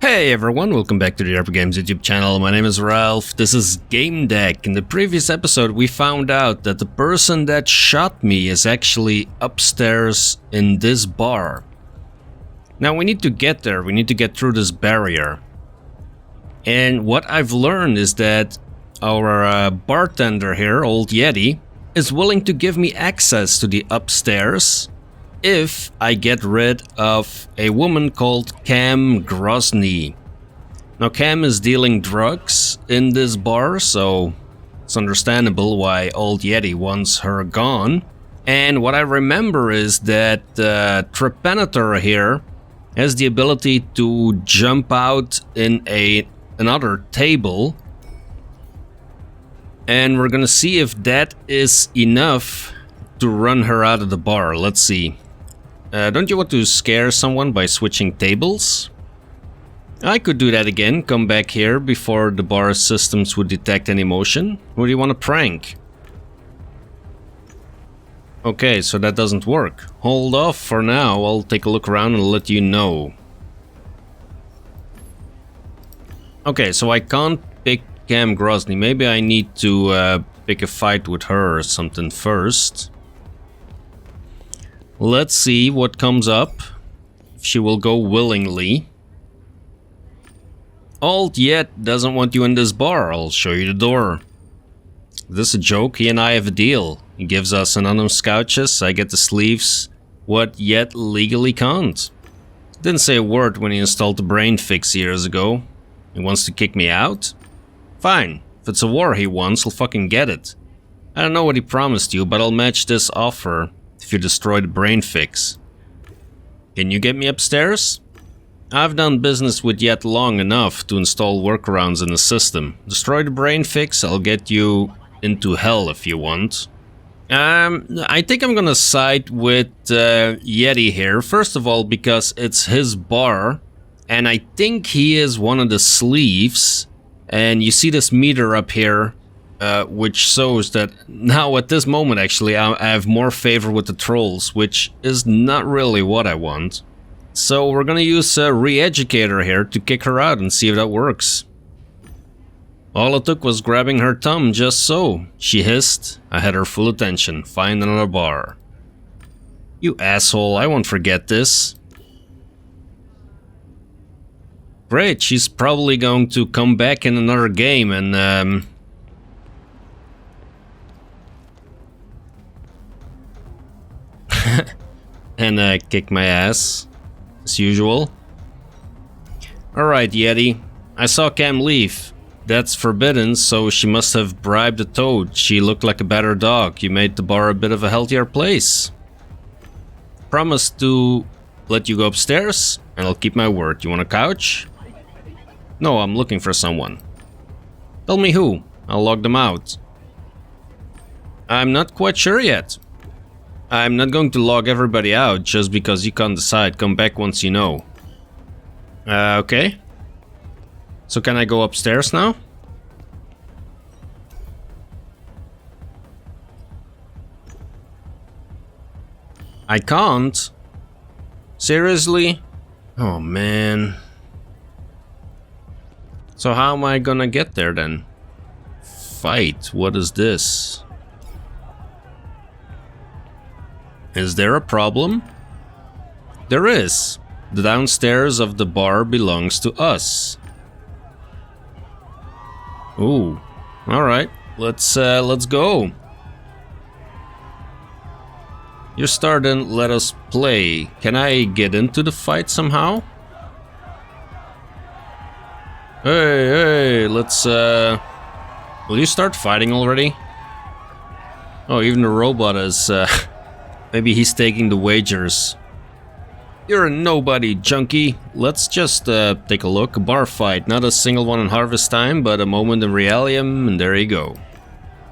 Hey everyone, welcome back to the RPGames YouTube channel. My name is Ralph, this is Gamedec. In the previous episode we found out that the person that shot me is actually upstairs in this bar. Now we need to get there, we need to get through this barrier. And what I've learned is that our bartender here, Old Yeti, is willing to give me access to the upstairs if I get rid of a woman called Cam Grozny. Now Cam is dealing drugs in this bar, so it's understandable why Old Yeti wants her gone. And what I remember is that Trepanator here has the ability to jump out in another table. And we're gonna see if that is enough to run her out of the bar. Let's see. Don't you want to scare someone by switching tables? I could do that again, come back here before the bar systems would detect any motion. Or do you want to prank? Okay, so that doesn't work. Hold off for now, I'll take a look around and let you know. Okay, so I can't pick Cam Grozny. Maybe I need to pick a fight with her or something first. Let's see what comes up. If she will go willingly. Old Yet doesn't want you in this bar. I'll show you the door. Is this a joke? He and I have a deal. He gives us anonymous couches. I get the sleeves. What Yet legally can't. Didn't say a word when he installed the brain fix years ago. He wants to kick me out? Fine. If it's a war he wants, he'll fucking get it. I don't know what he promised you, but I'll match this offer if you destroy the brain fix. Can you get me upstairs? I've done business with Yet long enough to install workarounds in the system. Destroy the brain fix, I'll get you into hell if you want. I think I'm gonna side with Yeti here. First of all, because it's his bar, and I think he is one of the sleeves. And you see this meter up here, which shows that now at this moment actually I have more favor with the trolls, which is not really what I want. So we're gonna use a re-educator here to kick her out and see if that works. All it took was grabbing her thumb just so. She hissed. I had her full attention. Find another bar. You asshole, I won't forget this. Great, she's probably going to come back in another game and kick my ass, as usual. Alright, Yeti. I saw Cam leave. That's forbidden, so she must have bribed a toad. She looked like a better dog. You made the bar a bit of a healthier place. Promise to let you go upstairs, and I'll keep my word. You want a couch? No, I'm looking for someone. Tell me who. I'll log them out. I'm not quite sure yet. I'm not going to log everybody out just because you can't decide. Come back once you know. Okay. So can I go upstairs now? I can't. Seriously? Oh man. So how am I gonna get there then? Fight, what is this? Is there a problem? There is. The downstairs of the bar belongs to us. Ooh, alright, let's go. You're starting, let us play. Can I get into the fight somehow? Hey, let's, will you start fighting already? Oh, even the robot is, maybe he's taking the wagers. You're a nobody, junkie. Let's just, take a look. A bar fight, not a single one in harvest time, but a moment in realium, and there you go.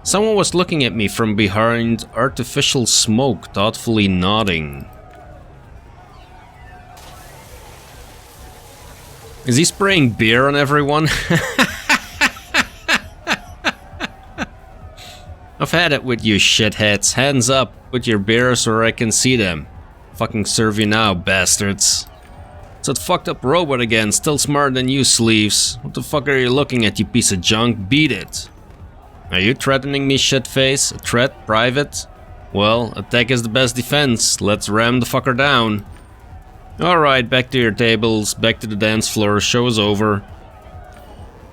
Someone was looking at me from behind artificial smoke, thoughtfully nodding. Is he spraying beer on everyone? I've had it with you shitheads. Hands up, put your beers where I can see them. Fucking serve you now, bastards. It's that fucked up robot again, still smarter than you, Sleeves. What the fuck are you looking at, you piece of junk? Beat it. Are you threatening me, shitface? A threat? Private? Well, attack is the best defense. Let's ram the fucker down. Alright, back to your tables, back to the dance floor, show is over.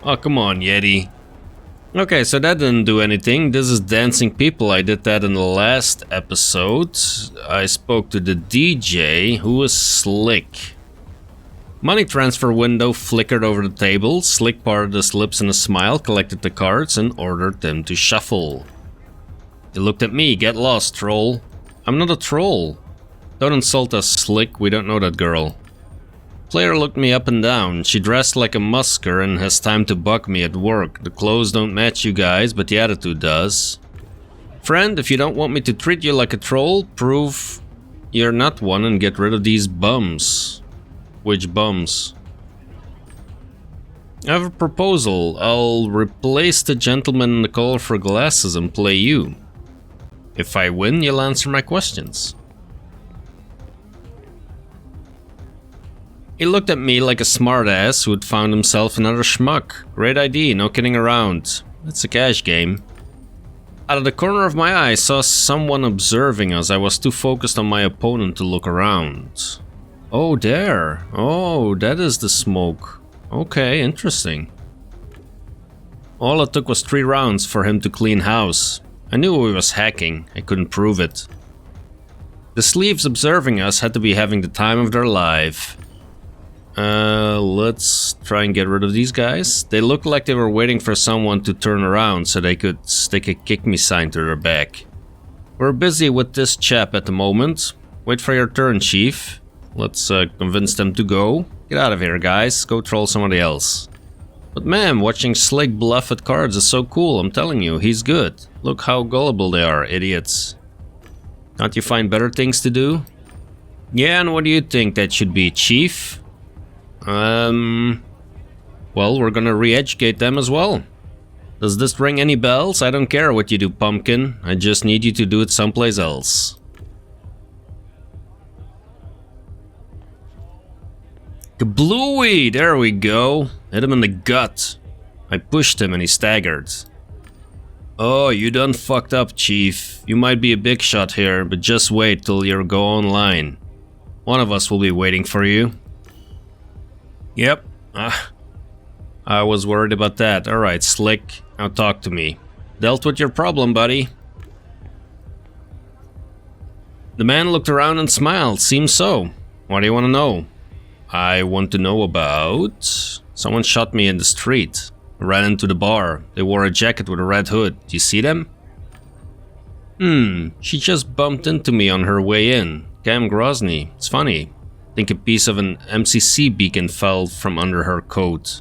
Oh, come on, Yeti. Okay, so that didn't do anything. This is dancing people. I did that in the last episode. I spoke to the DJ, who was slick. Money transfer window flickered over the table. Slick parted his lips in a smile, collected the cards, and ordered them to shuffle. He looked at me. Get lost, troll. I'm not a troll. Don't insult us, Slick. We don't know that girl. Player looked me up and down. She dressed like a musker and has time to buck me at work. The clothes don't match you guys, but the attitude does. Friend, if you don't want me to treat you like a troll, prove you're not one and get rid of these bums. Which bums? I have a proposal. I'll replace the gentleman in the colorful glasses and play you. If I win, you'll answer my questions. He looked at me like a smartass who had found himself another schmuck. Great idea, no kidding around. It's a cash game. Out of the corner of my eye, I saw someone observing us. I was too focused on my opponent to look around. Oh, there. Oh, that is the smoke. Okay, interesting. All it took was 3 rounds for him to clean house. I knew he was hacking. I couldn't prove it. The sleeves observing us had to be having the time of their life. Let's try and get rid of these guys. They looked like they were waiting for someone to turn around so they could stick a kick me sign to their back. We're busy with this chap at the moment. Wait for your turn, Chief. Let's convince them to go. Get out of here, guys. Go troll somebody else. But ma'am, watching Slick bluff at cards is so cool, I'm telling you, he's good. Look how gullible they are, idiots. Can't you find better things to do? Yeah, and what do you think that should be, Chief? Well, we're gonna re-educate them as well. Does this ring any bells? I don't care what you do, pumpkin. I just need you to do it someplace else. Kablooey! There we go. Hit him in the gut. I pushed him and he staggered. Oh, you done fucked up, Chief. You might be a big shot here, but just wait till you go online. One of us will be waiting for you. Yep. I was worried about that. Alright, Slick. Now talk to me. Dealt with your problem, buddy. The man looked around and smiled. Seems so. What do you want to know? I want to know about... Someone shot me in the street. I ran into the bar. They wore a jacket with a red hood. Do you see them? She just bumped into me on her way in. Cam Grozny. It's funny. I think a piece of an MCC beacon fell from under her coat.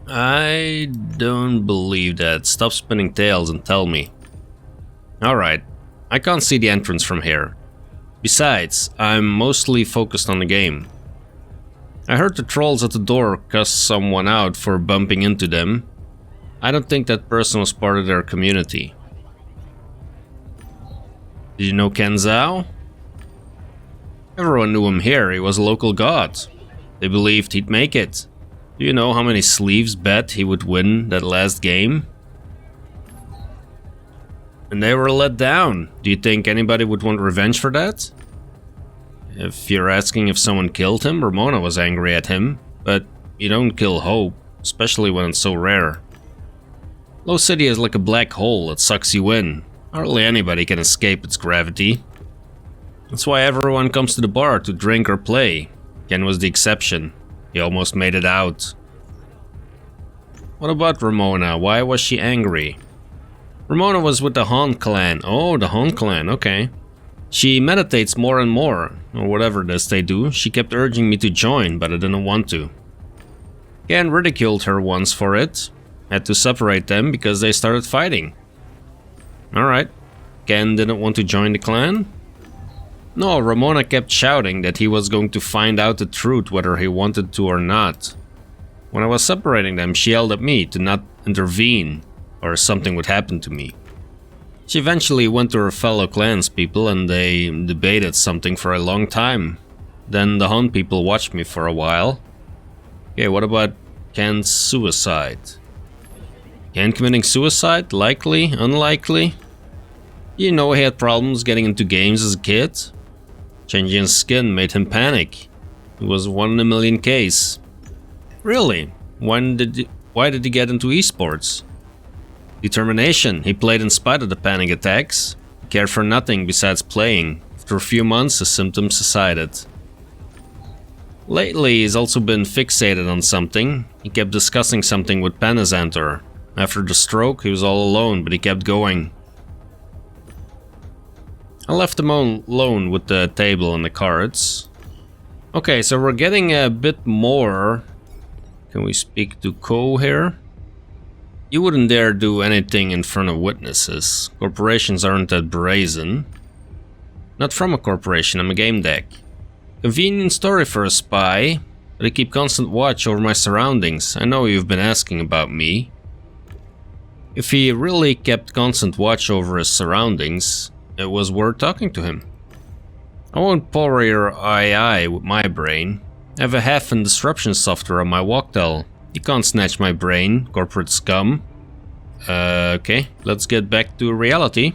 I don't believe that. Stop spinning tales and tell me. Alright. I can't see the entrance from here. Besides, I'm mostly focused on the game. I heard the trolls at the door cuss someone out for bumping into them. I don't think that person was part of their community. Did you know Ken Zhao? Everyone knew him here. He was a local god. They believed he'd make it. Do you know how many sleeves bet he would win that last game? And they were let down. Do you think anybody would want revenge for that? If you're asking if someone killed him, Ramona was angry at him. But you don't kill hope, especially when it's so rare. Low City is like a black hole that sucks you in. Hardly anybody can escape its gravity. That's why everyone comes to the bar to drink or play. Ken was the exception. He almost made it out. What about Ramona? Why was she angry? Ramona was with the Han clan. Oh, the Han clan, okay. She meditates more and more, or whatever it is they do. She kept urging me to join, but I didn't want to. Ken ridiculed her once for it. Had to separate them because they started fighting. Alright. Ken didn't want to join the clan? No, Ramona kept shouting that he was going to find out the truth whether he wanted to or not. When I was separating them, she yelled at me to not intervene, or something would happen to me. She eventually went to her fellow clanspeople and they debated something for a long time. Then the Hun people watched me for a while. Okay, what about Can's suicide? Can committing suicide? Likely? Unlikely? You know he had problems getting into games as a kid. Changing his skin made him panic. It was 1 in a million case. Really? Why did he get into esports? Determination. He played in spite of the panic attacks. He cared for nothing besides playing. After a few months, his symptoms subsided. Lately, he's also been fixated on something. He kept discussing something with Panisantor. After the stroke, he was all alone, but he kept going. I left him alone with the table and the cards. Okay, so we're getting a bit more. Can we speak to Cohh here? You wouldn't dare do anything in front of witnesses. Corporations aren't that brazen. Not from a corporation, I'm a Gamedec. Convenient story for a spy, but I keep constant watch over my surroundings. I know you've been asking about me. If he really kept constant watch over his surroundings, it was worth talking to him. I won't power your AI with my brain. I have a half-in disruption software on my Walktel. You can't snatch my brain, corporate scum. Okay, let's get back to reality.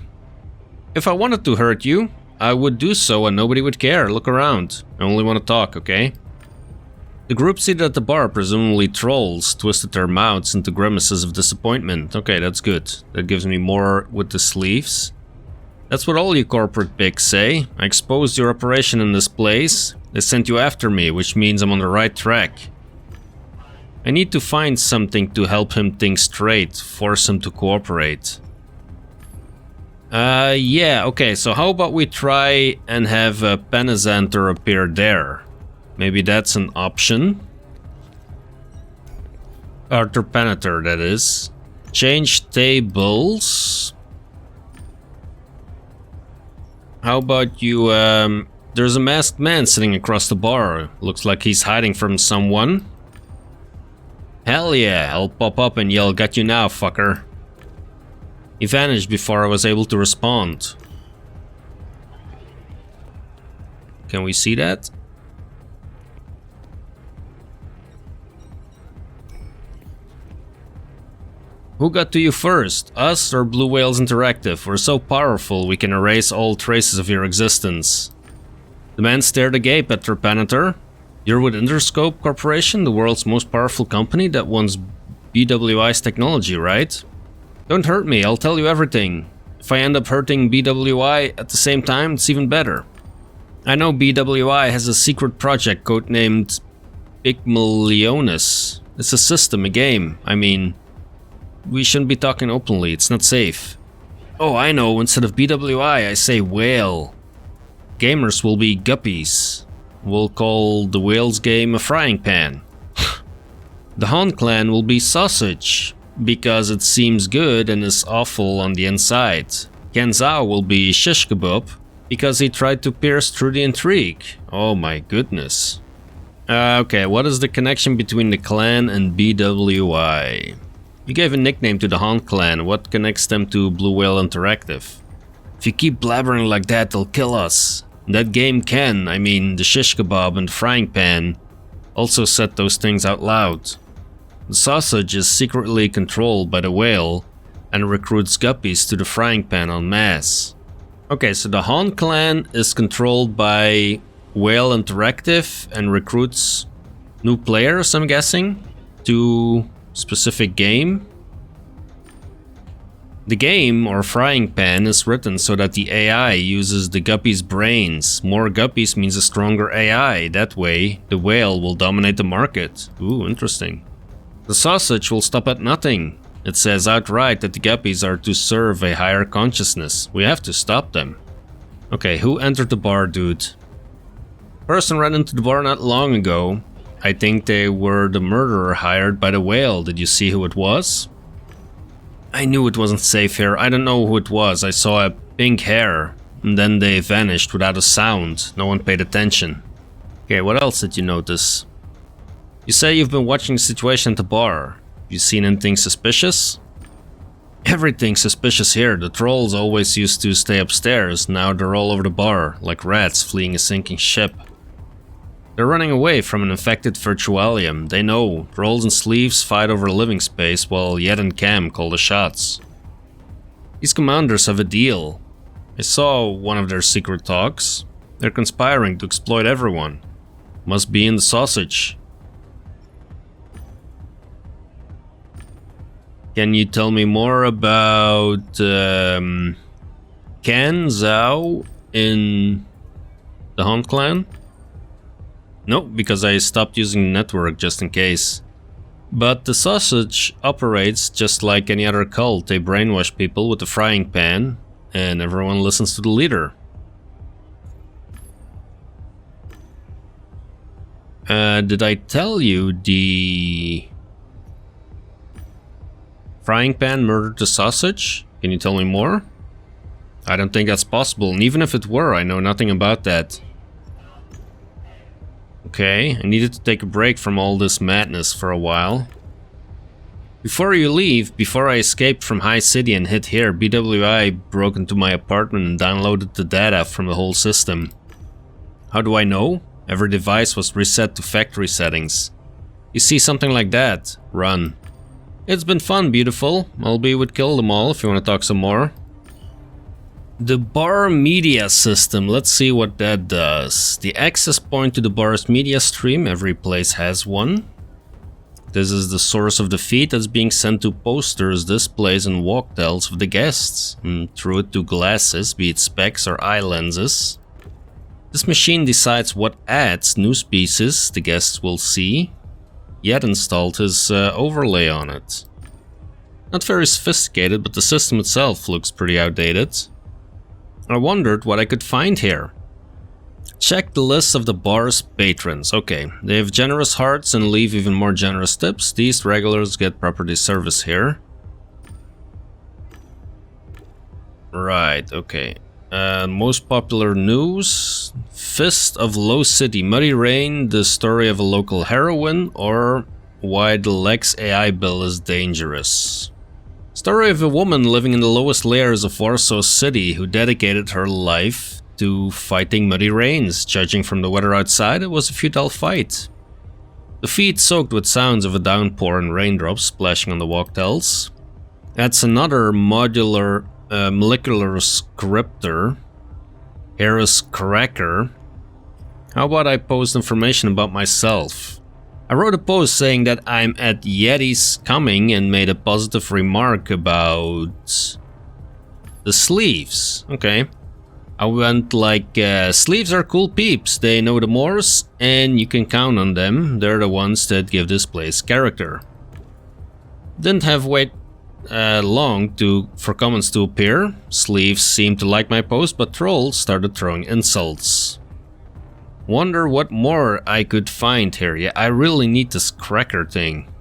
If I wanted to hurt you, I would do so and nobody would care. Look around. I only want to talk, okay? The group seated at the bar, presumably trolls, twisted their mouths into grimaces of disappointment. Okay, that's good. That gives me more with the sleeves. That's what all you corporate pigs say. I exposed your operation in this place. They sent you after me, which means I'm on the right track. I need to find something to help him think straight, force him to cooperate. Yeah, okay, so how about we try and have Panisantor appear there? Maybe that's an option. Trepanator, that is. Change tables. How about you, there's a masked man sitting across the bar. Looks like he's hiding from someone. Hell yeah, I'll pop up and yell, "Got you now, fucker." He vanished before I was able to respond. Can we see that? Who got to you first? Us or Blue Whales Interactive? We're so powerful we can erase all traces of your existence. The man stared agape at Trepanator. You're with Interscope Corporation, the world's most powerful company that wants BWI's technology, right? Don't hurt me, I'll tell you everything. If I end up hurting BWI at the same time, it's even better. I know BWI has a secret project codenamed Pygmalionis. It's a system, a game. I mean, we shouldn't be talking openly, it's not safe. Oh, I know, instead of BWI, I say whale. Gamers will be guppies. We'll call the whales game a frying pan. The Han clan will be sausage, because it seems good and is awful on the inside. Ken Zhao will be shish kebab, because he tried to pierce through the intrigue. Oh my goodness. Okay, what is the connection between the clan and BWI? You gave a nickname to the Han clan, what connects them to Blue Whale Interactive? If you keep blabbering like that, they'll kill us. That game can, I mean, the shish kebab and the frying pan, also said those things out loud. The sausage is secretly controlled by the whale and recruits guppies to the frying pan en masse. Okay, so the Han clan is controlled by Whale Interactive and recruits new players, I'm guessing, to specific game. The game, or frying pan, is written so that the AI uses the guppy's brains. More guppies means a stronger AI. That way, the whale will dominate the market. Ooh, interesting. The sausage will stop at nothing. It says outright that the guppies are to serve a higher consciousness. We have to stop them. Okay, who entered the bar, dude? Person ran into the bar not long ago. I think they were the murderer hired by the whale. Did you see who it was? I knew it wasn't safe here. I don't know who it was. I saw a pink hair, and then they vanished without a sound. No one paid attention. Okay, what else did you notice? You say you've been watching the situation at the bar. You seen anything suspicious? Everything's suspicious here. The trolls always used to stay upstairs. Now they're all over the bar, like rats fleeing a sinking ship. They're running away from an infected virtualium. They know. Trolls and sleeves fight over living space while Yet and Cam call the shots. These commanders have a deal. I saw one of their secret talks. They're conspiring to exploit everyone. Must be in the sausage. Can you tell me more about Ken Zhao in the Hunt clan? No, because I stopped using the network just in case. But the sausage operates just like any other cult. They brainwash people with a frying pan, and everyone listens to the leader. Did I tell you the frying pan murdered the sausage? Can you tell me more? I don't think that's possible, and even if it were, I know nothing about that. Okay, I needed to take a break from all this madness for a while. Before you leave, before I escaped from High City and hit here, BWI broke into my apartment and downloaded the data from the whole system. How do I know? Every device was reset to factory settings. You see something like that, run. It's been fun, beautiful. I'll be with Kill Them All if you want to talk some more. The bar media system, let's see what that does. The access point to the bar's media stream, every place has one. This is the source of the feed that's being sent to posters, displays and walk tells of the guests, and through it to glasses, be it specs or eye lenses. This machine decides what ads, news pieces the guests will see. Yet installed his overlay on it. Not very sophisticated, but the system itself looks pretty outdated. I wondered what I could find here. Check the list of the bar's patrons. Okay, they have generous hearts and leave even more generous tips. These regulars get property service here. Right, okay. Most popular news. Fist of Low City, Muddy Rain, the story of a local heroine, or why the Lex AI bill is dangerous. Story of a woman living in the lowest layers of Warsaw City who dedicated her life to fighting muddy rains. Judging from the weather outside, it was a futile fight. The feed soaked with sounds of a downpour and raindrops splashing on the walk-tells. That's another molecular scripter. Harris Cracker. How about I post information about myself? I wrote a post saying that I'm at Yeti's coming and made a positive remark about the sleeves. Okay. I went like, sleeves are cool peeps. They know the Morse and you can count on them. They're the ones that give this place character. Didn't have wait long for comments to appear. Sleeves seemed to like my post, but trolls started throwing insults. Wonder what more I could find here. Yeah, I really need this cracker thing.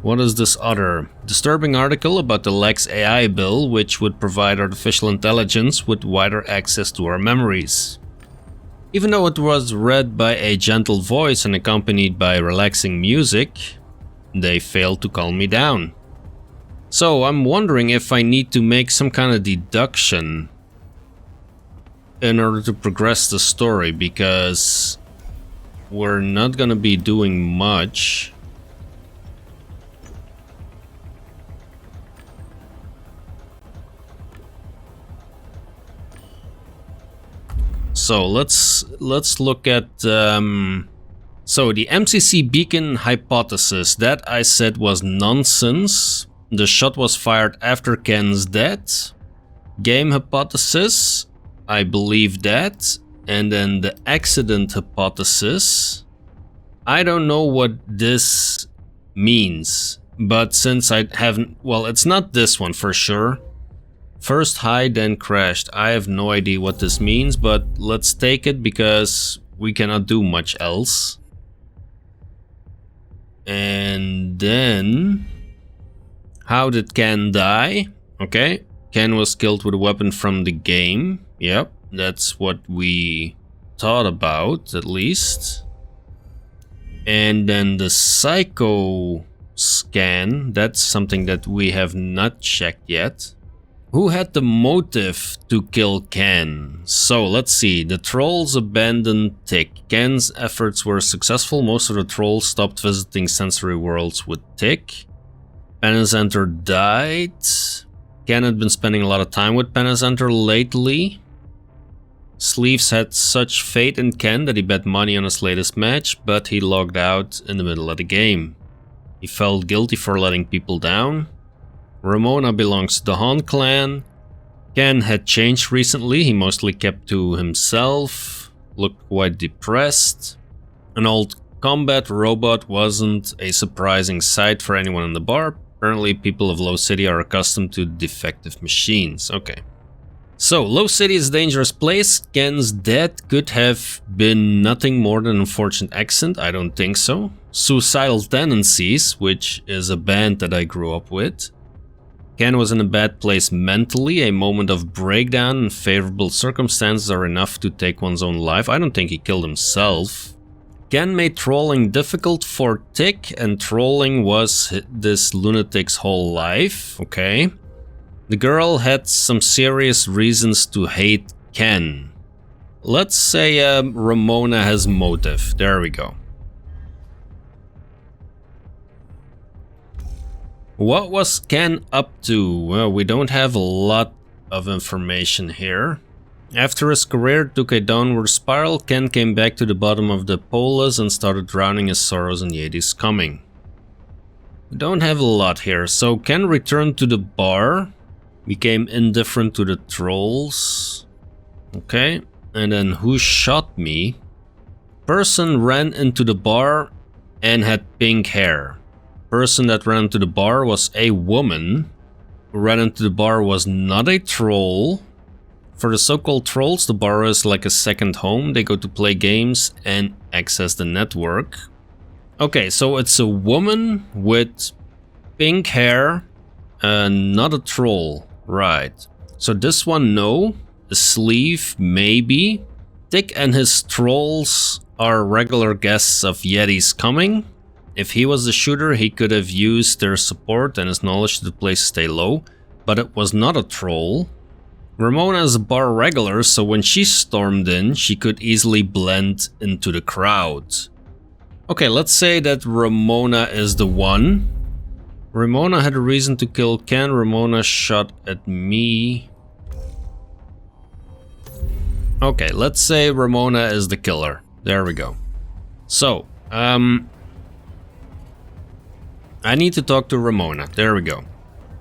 What is this other? Disturbing article about the Lex AI bill, which would provide artificial intelligence with wider access to our memories. Even though it was read by a gentle voice and accompanied by relaxing music, they failed to calm me down. So I'm wondering if I need to make some kind of deduction in order to progress the story, because we're not gonna be doing much. So let's look at so the MCC beacon hypothesis that I said was nonsense. The shot was fired after Ken's death. Game hypothesis, I believe that. And then the accident hypothesis, I don't know what this means, but since I haven't, well, it's not this one for sure. First high, then crashed. I have no idea what this means, but let's take it because we cannot do much else. And then, how did Ken die? Okay, Ken was killed with a weapon from the game. Yep, that's what we thought about, at least. And then the psycho scan, that's something that we have not checked yet. Who had the motive to kill Ken? So, let's see. The trolls abandoned Tick. Ken's efforts were successful. Most of the trolls stopped visiting sensory worlds with Tick. Panisantor died. Ken had been spending a lot of time with Panisantor lately. Sleeves had such faith in Ken that he bet money on his latest match, but he logged out in the middle of the game. He felt guilty for letting people down. Ramona belongs to the Han clan. Ken had changed recently, he mostly kept to himself, looked quite depressed. An old combat robot wasn't a surprising sight for anyone in the bar. Apparently people of Low City are accustomed to defective machines. Okay. So, Low City is a dangerous place. Ken's death could have been nothing more than an unfortunate accident. I don't think so. Suicidal Tendencies, which is a band that I grew up with. Ken was in a bad place mentally. A moment of breakdown and favorable circumstances are enough to take one's own life. I don't think he killed himself. Ken made trolling difficult for Tick, and trolling was this lunatic's whole life. Okay. The girl had some serious reasons to hate Ken. Let's say Ramona has motive. There we go. What was Ken up to? Well, we don't have a lot of information here. After his career took a downward spiral, Ken came back to the bottom of the polis and started drowning his sorrows in Yeti's coming. We don't have a lot here, so Ken returned to the bar, became indifferent to the trolls. Okay, and then who shot me? Person ran into the bar and had pink hair. Person that ran into the bar was a woman. Who ran into the bar was not a troll. For the so-called trolls, the bar is like a second home. They go to play games and access the network. Okay, so it's a woman with pink hair and not a troll. Right. So this one, no. A sleeve, maybe. Tick and his trolls are regular guests of Yeti's coming. If he was the shooter, he could have used their support and his knowledge to the place stay low, but it was not a troll. Ramona is a bar regular, so when she stormed in, she could easily blend into the crowd. Okay, let's say that Ramona is the one. Ramona had a reason to kill Ken. Ramona shot at me. Okay, let's say Ramona is the killer. There we go. So, I need to talk to Ramona. There we go.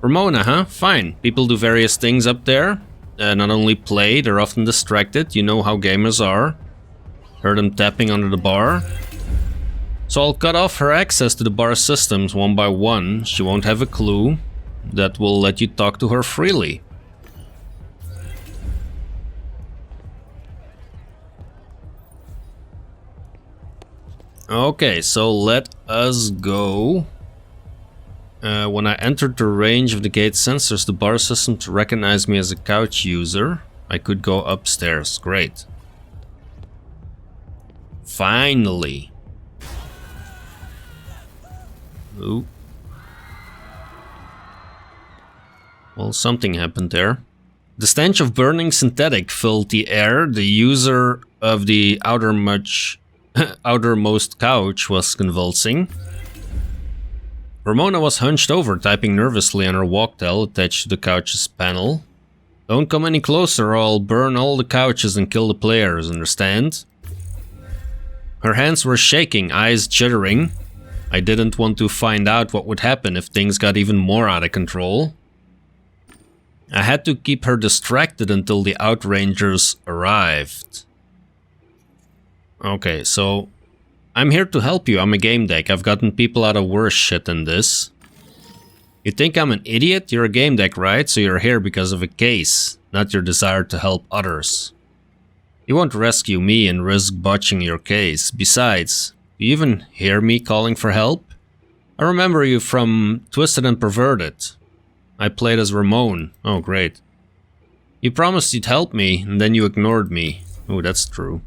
Ramona, huh? Fine. People do various things up there. Not only play, they're often distracted. You know how gamers are. Heard them tapping under the bar. So I'll cut off her access to the bar systems one by one. She won't have a clue. That will let you talk to her freely. Okay, so let us go. When I entered the range of the gate sensors, the bar system recognized me as a couch user. I could go upstairs. Great. Finally. Ooh. Well, something happened there. The stench of burning synthetic filled the air. The user of the outermost couch was convulsing. Ramona was hunched over, typing nervously on her walk-tel attached to the couch's panel. Don't come any closer or I'll burn all the couches and kill the players, understand? Her hands were shaking, eyes jittering. I didn't want to find out what would happen if things got even more out of control. I had to keep her distracted until the Outrangers arrived. Okay, so I'm here to help you. I'm a Gamedec. I've gotten people out of worse shit than this. You think I'm an idiot? You're a Gamedec, right? So you're here because of a case, not your desire to help others. You won't rescue me and risk botching your case. Besides, do you even hear me calling for help? I remember you from Twisted and Perverted. I played as Ramona. Oh, great. You promised you'd help me, and then you ignored me. Oh, that's true.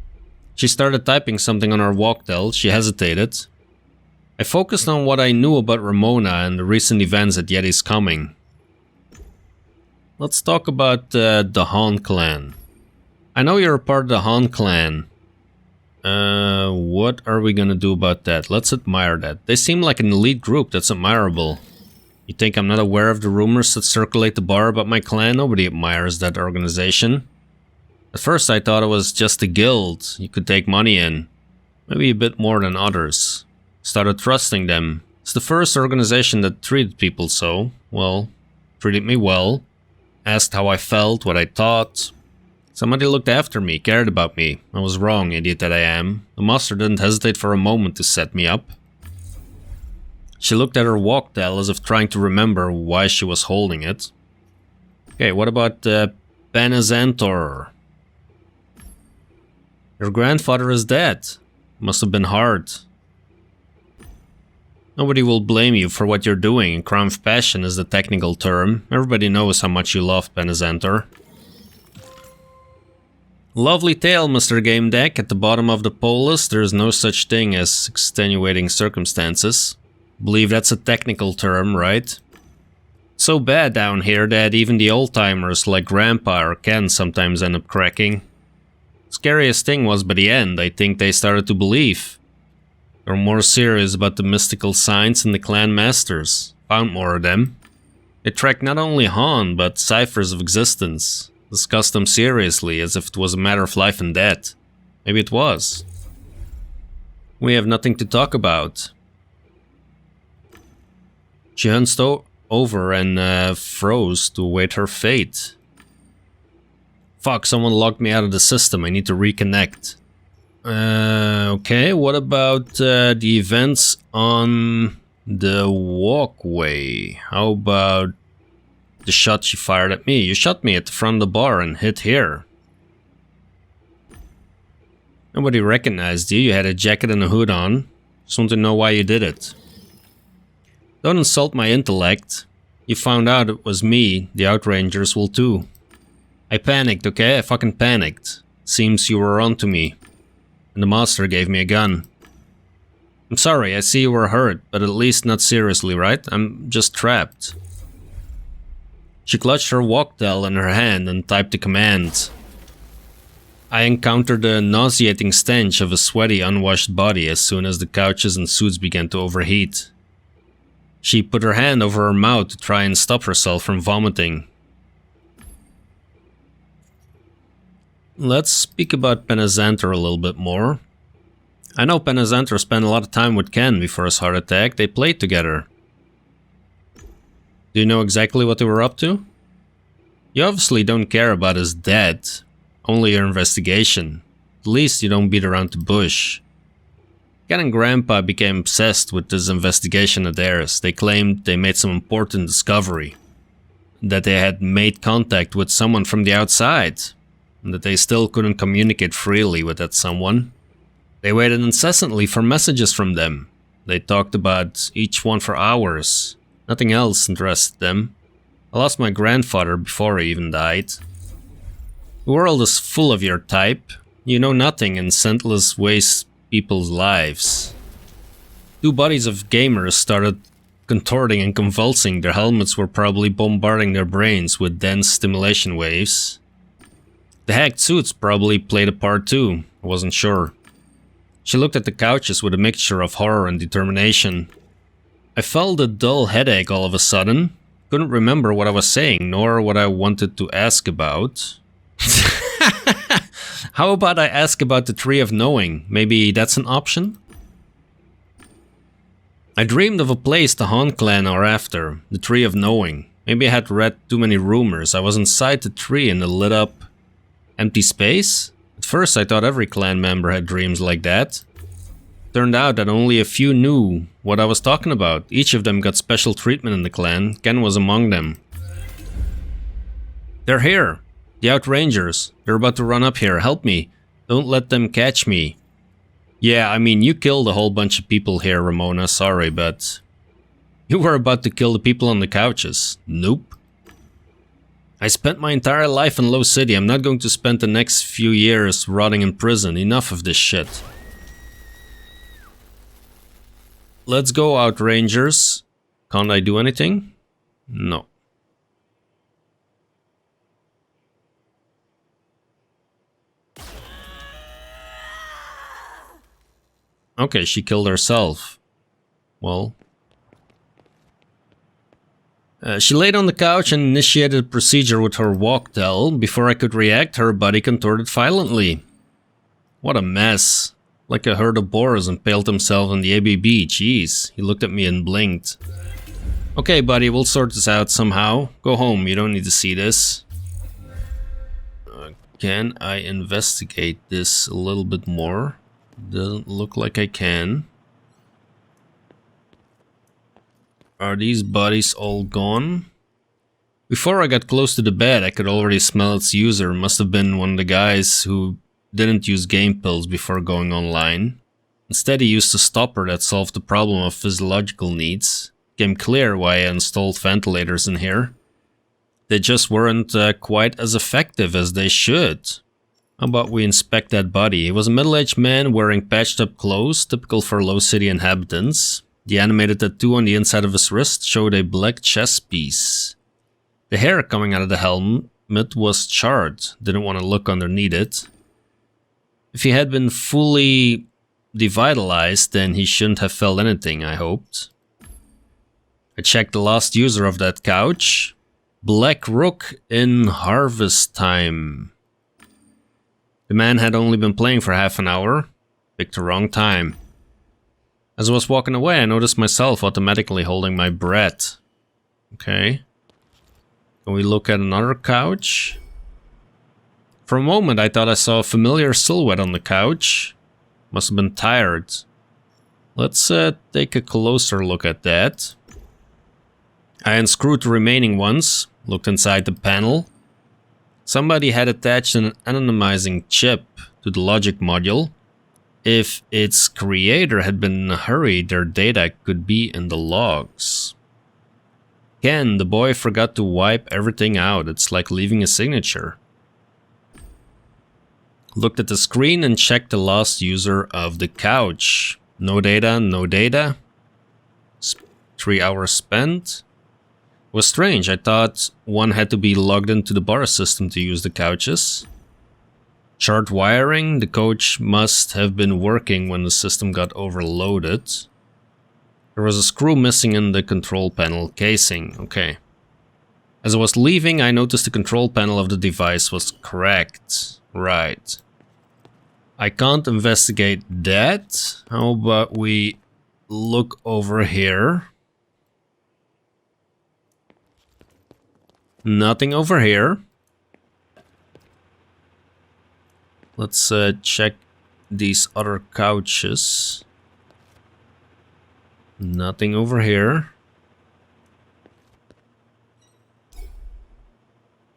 She started typing something on her walk-tel. She hesitated. I focused on what I knew about Ramona and the recent events at Yeti's coming. let's talk about the Han clan. I know you're a part of the Han clan. What are we gonna do about that? Let's admire that. They seem like an elite group that's admirable. You think I'm not aware of the rumors that circulate the bar about my clan? Nobody admires that organization. At first I thought it was just a guild you could take money in. Maybe a bit more than others. Started trusting them. It's the first organization that treated people so, well, treated me well. Asked how I felt, what I thought. Somebody looked after me, cared about me. I was wrong, idiot that I am. The master didn't hesitate for a moment to set me up. She looked at her walk-tell as if trying to remember why she was holding it. Okay, what about Panisantor? Your grandfather is dead. Must have been hard. Nobody will blame you for what you're doing. Crime of passion is the technical term. Everybody knows how much you love Panisantor. Lovely tale, Mr. Gamedec. At the bottom of the poll list, there is no such thing as extenuating circumstances. Believe that's a technical term, right? So bad down here that even the old-timers like Grandpa or Ken sometimes end up cracking. Scariest thing was by the end, I think they started to believe. They were more serious about the mystical signs and the clan masters. Found more of them. They tracked not only Han, but ciphers of existence. Discussed them seriously, as if it was a matter of life and death. Maybe it was. We have nothing to talk about. She hunched over and froze to await her fate. Fuck, someone locked me out of the system. I need to reconnect. Okay, what about the events on the walkway? How about the shot she fired at me? You shot me at the front of the bar and hit here. Nobody recognized you. You had a jacket and a hood on. Just want to know why you did it. Don't insult my intellect. You found out it was me. The Outrangers will too. I panicked, okay? I fucking panicked. Seems you were onto me. And the master gave me a gun. I'm sorry, I see you were hurt, but at least not seriously, right? I'm just trapped. She clutched her walk-tell in her hand and typed the command. I encountered a nauseating stench of a sweaty, unwashed body as soon as the couches and suits began to overheat. She put her hand over her mouth to try and stop herself from vomiting. Let's speak about Panisantor a little bit more. I know Panisantor spent a lot of time with Ken before his heart attack. They played together. Do you know exactly what they were up to? You obviously don't care about his death, only your investigation. At least you don't beat around the bush. Ken and Grandpa became obsessed with this investigation of theirs. They claimed they made some important discovery. That they had made contact with someone from the outside. And that they still couldn't communicate freely with that someone. They waited incessantly for messages from them. They talked about each one for hours. Nothing else interested them. I lost my grandfather before he even died. The world is full of your type. You know nothing and senseless waste people's lives. Two bodies of gamers started contorting and convulsing. Their helmets were probably bombarding their brains with dense stimulation waves. The hacked suits probably played a part too. I wasn't sure. She looked at the couches with a mixture of horror and determination. I felt a dull headache all of a sudden. Couldn't remember what I was saying, nor what I wanted to ask about. How about I ask about the Tree of Knowing? Maybe that's an option? I dreamed of a place the Han clan are after, the Tree of Knowing. Maybe I had read too many rumors. I was inside the tree in a lit up empty space? At first I thought every clan member had dreams like that. Turned out that only a few knew what I was talking about. Each of them got special treatment in the clan. Ken was among them. They're here. The Outrangers. They're about to run up here. Help me. Don't let them catch me. Yeah, I mean, you killed a whole bunch of people here, Ramona. Sorry, but... You were about to kill the people on the couches. Nope. I spent my entire life in Low City. I'm not going to spend the next few years rotting in prison. Enough of this shit. Let's go, Outrangers. Can't I do anything? No. Okay, she killed herself. Well. She laid on the couch and initiated a procedure with her walk towel. Before I could react, her body contorted violently. What a mess. Like a herd of boars impaled himself on the ABB. Jeez, he looked at me and blinked. Okay, buddy, we'll sort this out somehow. Go home, you don't need to see this. Can I investigate this a little bit more? Doesn't look like I can. Are these bodies all gone? Before I got close to the bed, I could already smell its user. Must have been one of the guys who didn't use game pills before going online. Instead, he used a stopper that solved the problem of physiological needs. Became clear why I installed ventilators in here. They just weren't quite as effective as they should. How about we inspect that body? He was a middle-aged man wearing patched up clothes, typical for low city inhabitants. The animated tattoo on the inside of his wrist showed a black chest piece. The hair coming out of the helmet was charred. Didn't want to look underneath it. If he had been fully devitalized, then he shouldn't have felt anything, I hoped. I checked the last user of that couch. Black Rook in harvest time. The man had only been playing for half an hour. Picked the wrong time. As I was walking away, I noticed myself automatically holding my breath. Okay. Can we look at another couch? For a moment, I thought I saw a familiar silhouette on the couch. Must have been tired. Let's take a closer look at that. I unscrewed the remaining ones, looked inside the panel. Somebody had attached an anonymizing chip to the logic module. If its creator had been in a hurry, their data could be in the logs. Ken, the boy forgot to wipe everything out. It's like leaving a signature. Looked at the screen and checked the last user of the couch. No data, no data. 3 hours spent. It was strange. I thought one had to be logged into the bar system to use the couches. Chart wiring, the coach must have been working when the system got overloaded. There was a screw missing in the control panel casing, okay. As I was leaving, I noticed the control panel of the device was cracked. Right. I can't investigate that. How about we look over here? Nothing over here. Let's check these other couches. Nothing over here.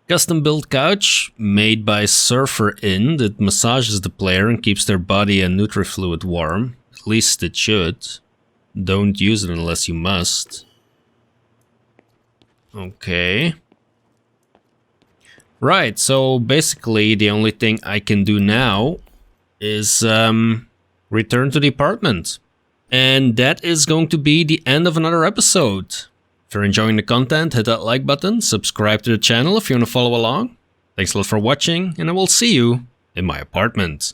Custom built couch made by Surfer Inn that massages the player and keeps their body and Nutri-Fluid warm. At least it should. Don't use it unless you must. Okay. Right, so basically the only thing I can do now is return to the apartment. And that is going to be the end of another episode. If you're enjoying the content, hit that like button, subscribe to the channel if you want to follow along. Thanks a lot for watching, and I will see you in my apartment.